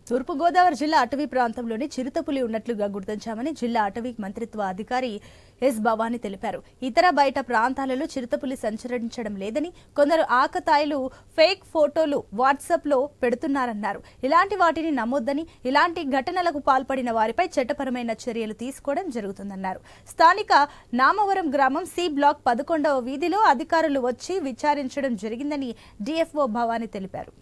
తూర్పుగోదావరి జిల్లా అటవీ ప్రాంతంలోని చిరుతపులి ఉన్నట్లుగా గుర్తించామని జిల్లా అటవీ మంత్రిత్వ అధికారి ఎస్ భవానీ తెలిపారు. ఇతర బయట ప్రాంతాలలో చిరుతపులి సంచరించడం లేదని, కొందరు ఆకతాయిలు ఫేక్ ఫోటోలు వాట్సాప్ లో పెడుతున్నారన్నారు. ఇలాంటి వాటిని నమ్మొద్దని, ఇలాంటి ఘటనలకు పాల్పడిన వారిపై చట్టపరమైన చర్యలు తీసుకోవడం జరుగుతుందన్నారు. స్థానిక నామవరం గ్రామం సి బ్లాక్ 11వ వీధిలో అధికారులు వచ్చి విచారించడం జరిగిందని డిఎఫ్ఓ భవానీ తెలిపారు.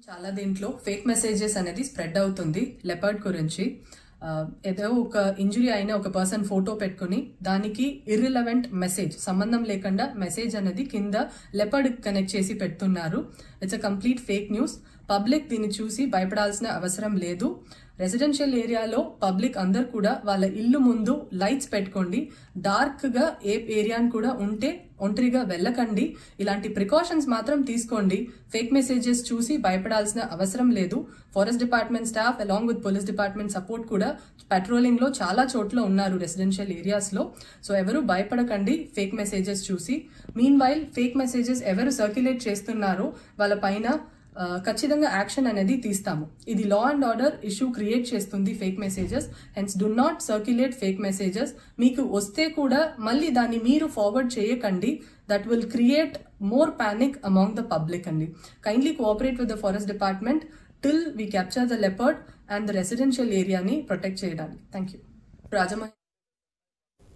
చాలా దీంట్లో ఫేక్ మెసేజెస్ అనేది స్ప్రెడ్ అవుతుంది లెపర్డ్ గురించి. ఏదో ఒక ఇంజురీ అయిన ఒక పర్సన్ ఫోటో పెట్టుకుని దానికి ఇర్రిలవెంట్ మెసేజ్, సంబంధం లేకుండా మెసేజ్ అనేది కింద లెపర్డ్ కనెక్ట్ చేసి పెడుతున్నారు. It's a complete fake news. Public దీన్ని చూసి భయపడాల్సిన అవసరం లేదు. రెసిడెన్షియల్ ఏరియాలో పబ్లిక్ అందరు కూడా వాళ్ళ ఇల్లు ముందు లైట్స్ పెట్టుకోండి. డార్క్ గా ఏ ఏరియాని కూడా ఉంటే ఒంటరిగా వెళ్ళకండి. ఇలాంటి ప్రికాషన్స్ మాత్రం తీసుకోండి. ఫేక్ మెసేజెస్ చూసి భయపడాల్సిన అవసరం లేదు. Forest department staff along with police department support కూడా పెట్రోలింగ్ లో చాలా చోట్ల ఉన్నారు రెసిడెన్షియల్ ఏరియాస్ లో. సో ఎవరు భయపడకండి ఫేక్ మెసేజెస్ చూసి. మీన్ వైల్ ఫేక్ మెసేజెస్ ఎవరు సర్క్యులేట్ చేస్తున్నారో వాళ్ళ పైన ఖచ్చితంగా యాక్షన్ అనేది తీస్తాము. ఇది law and order issue create చేస్తుంది fake messages. Hence do not circulate fake messages. మీకు వస్తే కూడా మళ్ళీ దాన్ని మీరు ఫార్వర్డ్ చేయకండి. That will create more panic among the public అండి. Kindly cooperate with the forest department till we capture the leopard and the residential ఏరియాని protect చేయడానికి. Thank you. రాజమహేంద్ర